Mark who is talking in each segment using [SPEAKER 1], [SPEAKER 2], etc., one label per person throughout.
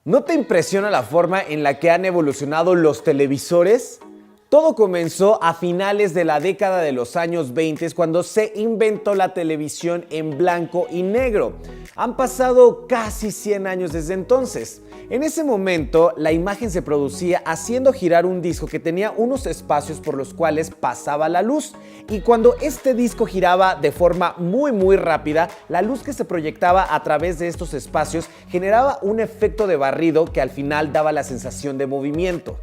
[SPEAKER 1] ¿No te impresiona la forma en la que han evolucionado los televisores? Todo comenzó a finales de la década de los años 20 cuando se inventó la televisión en blanco y negro. Han pasado casi 100 años desde entonces. En ese momento, la imagen se producía haciendo girar un disco que tenía unos espacios por los cuales pasaba la luz. Y cuando este disco giraba de forma muy rápida, la luz que se proyectaba a través de estos espacios generaba un efecto de barrido que al final daba la sensación de movimiento.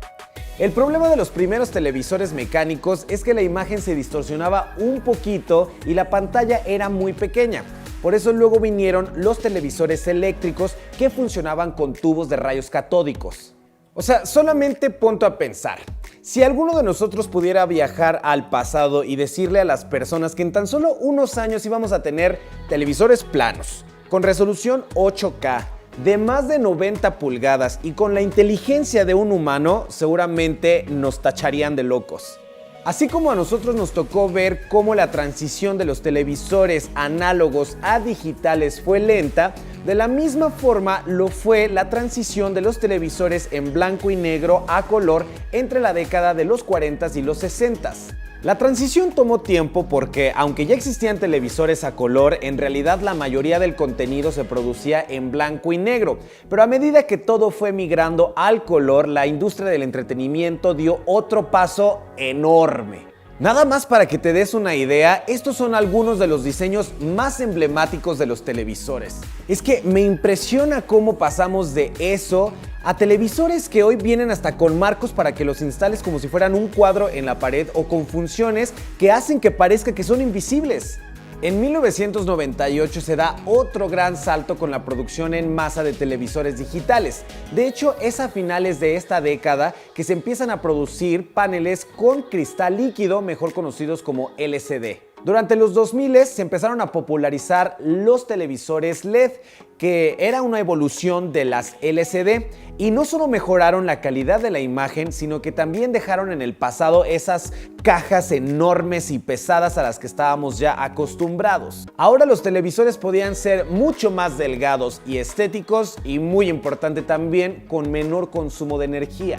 [SPEAKER 1] El problema de los primeros televisores mecánicos es que la imagen se distorsionaba un poquito y la pantalla era muy pequeña. Por eso luego vinieron los televisores eléctricos que funcionaban con tubos de rayos catódicos. O sea, solamente ponte a pensar. Si alguno de nosotros pudiera viajar al pasado y decirle a las personas que en tan solo unos años íbamos a tener televisores planos, con resolución 8K, de más de 90 pulgadas y con la inteligencia de un humano, seguramente nos tacharían de locos. Así como a nosotros nos tocó ver cómo la transición de los televisores análogos a digitales fue lenta, de la misma forma lo fue la transición de los televisores en blanco y negro a color entre la década de los 40s y los 60s. La transición tomó tiempo porque, aunque ya existían televisores a color, en realidad la mayoría del contenido se producía en blanco y negro. Pero a medida que todo fue migrando al color, la industria del entretenimiento dio otro paso enorme. Nada más para que te des una idea, estos son algunos de los diseños más emblemáticos de los televisores. Es que me impresiona cómo pasamos de eso a televisores que hoy vienen hasta con marcos para que los instales como si fueran un cuadro en la pared o con funciones que hacen que parezca que son invisibles. En 1998 se da otro gran salto con la producción en masa de televisores digitales. De hecho, es a finales de esta década que se empiezan a producir paneles con cristal líquido, mejor conocidos como LCD. Durante los 2000 se empezaron a popularizar los televisores LED, que era una evolución de las LCD, y no solo mejoraron la calidad de la imagen, sino que también dejaron en el pasado esas cajas enormes y pesadas a las que estábamos ya acostumbrados. Ahora los televisores podían ser mucho más delgados y estéticos y, muy importante también, con menor consumo de energía.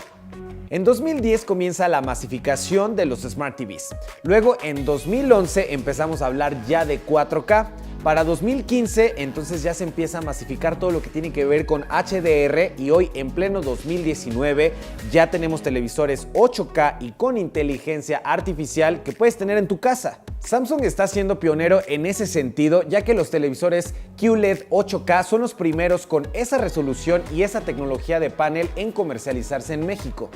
[SPEAKER 1] En 2010 comienza la masificación de los Smart TVs. Luego en 2011 empezamos a hablar ya de 4K. Para 2015 entonces ya se empieza a masificar todo lo que tiene que ver con HDR y hoy en pleno 2019 ya tenemos televisores 8K y con inteligencia artificial que puedes tener en tu casa. Samsung está siendo pionero en ese sentido, ya que los televisores QLED 8K son los primeros con esa resolución y esa tecnología de panel en comercializarse en México.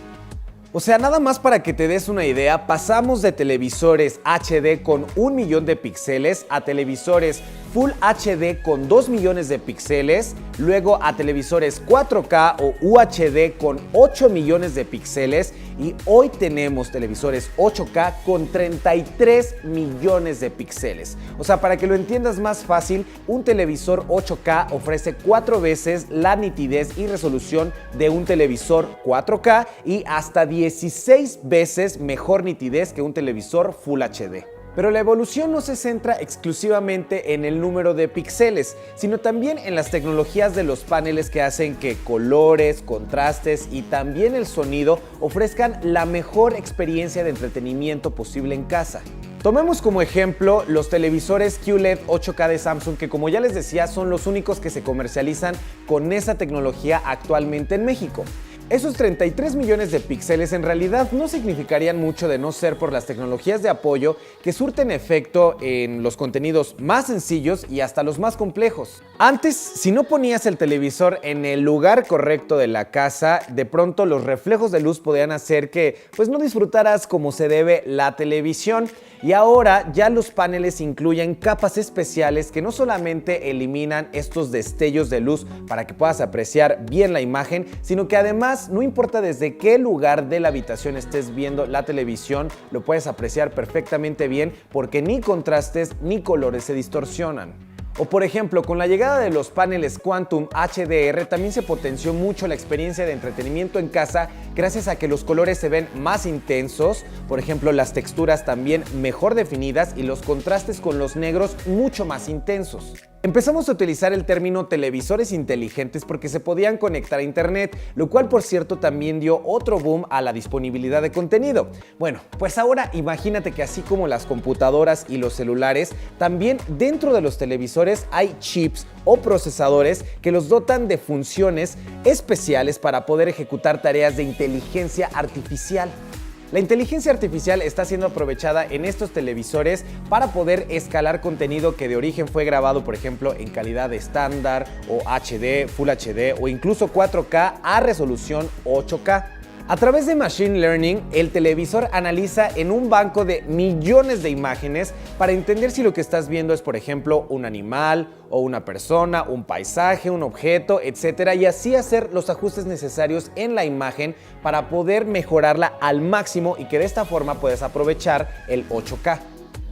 [SPEAKER 1] O sea, nada más para que te des una idea, pasamos de televisores HD con 1 millón de píxeles a televisores Full HD con 2 millones de píxeles, luego a televisores 4K o UHD con 8 millones de píxeles y hoy tenemos televisores 8K con 33 millones de píxeles. O sea, para que lo entiendas más fácil, un televisor 8K ofrece 4 veces la nitidez y resolución de un televisor 4K y hasta 16 veces mejor nitidez que un televisor Full HD. Pero la evolución no se centra exclusivamente en el número de píxeles, sino también en las tecnologías de los paneles que hacen que colores, contrastes y también el sonido ofrezcan la mejor experiencia de entretenimiento posible en casa. Tomemos como ejemplo los televisores QLED 8K de Samsung, que como ya les decía son los únicos que se comercializan con esa tecnología actualmente en México. Esos 33 millones de píxeles en realidad no significarían mucho de no ser por las tecnologías de apoyo que surten efecto en los contenidos más sencillos y hasta los más complejos. Antes, si no ponías el televisor en el lugar correcto de la casa, de pronto los reflejos de luz podían hacer que no disfrutaras como se debe la televisión. Y ahora ya los paneles incluyen capas especiales que no solamente eliminan estos destellos de luz para que puedas apreciar bien la imagen, sino que además no importa desde qué lugar de la habitación estés viendo la televisión, lo puedes apreciar perfectamente bien porque ni contrastes ni colores se distorsionan. O por ejemplo, con la llegada de los paneles Quantum HDR también se potenció mucho la experiencia de entretenimiento en casa gracias a que los colores se ven más intensos, por ejemplo las texturas también mejor definidas y los contrastes con los negros mucho más intensos. Empezamos a utilizar el término televisores inteligentes porque se podían conectar a internet, lo cual por cierto también dio otro boom a la disponibilidad de contenido. Bueno, pues ahora imagínate que así como las computadoras y los celulares, también dentro de los televisores hay chips o procesadores que los dotan de funciones especiales para poder ejecutar tareas de inteligencia artificial. La inteligencia artificial está siendo aprovechada en estos televisores para poder escalar contenido que de origen fue grabado, por ejemplo, en calidad estándar o HD, Full HD o incluso 4K a resolución 8K. A través de Machine Learning, el televisor analiza en un banco de millones de imágenes para entender si lo que estás viendo es, por ejemplo, un animal o una persona, un paisaje, un objeto, etc. Y así hacer los ajustes necesarios en la imagen para poder mejorarla al máximo y que de esta forma puedas aprovechar el 8K.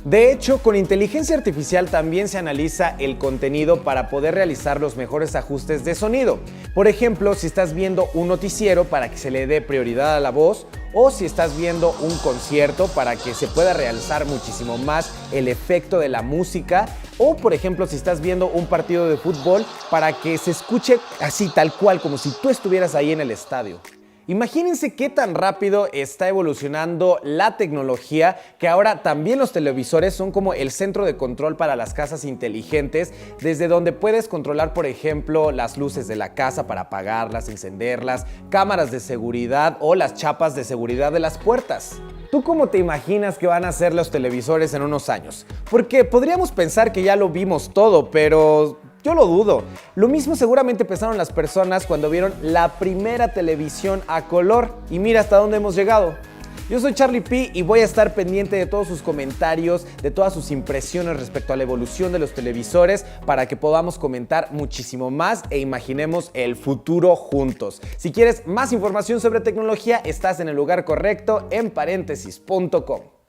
[SPEAKER 1] De hecho, con inteligencia artificial también se analiza el contenido para poder realizar los mejores ajustes de sonido. Por ejemplo, si estás viendo un noticiero para que se le dé prioridad a la voz, o si estás viendo un concierto para que se pueda realizar muchísimo más el efecto de la música, o por ejemplo si estás viendo un partido de fútbol para que se escuche así tal cual como si tú estuvieras ahí en el estadio. Imagínense qué tan rápido está evolucionando la tecnología que ahora también los televisores son como el centro de control para las casas inteligentes, desde donde puedes controlar, por ejemplo, las luces de la casa para apagarlas, encenderlas, cámaras de seguridad o las chapas de seguridad de las puertas. ¿Tú cómo te imaginas que van a ser los televisores en unos años? Porque podríamos pensar que ya lo vimos todo, pero yo lo dudo. Lo mismo seguramente pensaron las personas cuando vieron la primera televisión a color. Y mira hasta dónde hemos llegado. Yo soy Charlie P y voy a estar pendiente de todos sus comentarios, de todas sus impresiones respecto a la evolución de los televisores para que podamos comentar muchísimo más e imaginemos el futuro juntos. Si quieres más información sobre tecnología, estás en el lugar correcto en paréntesis.com.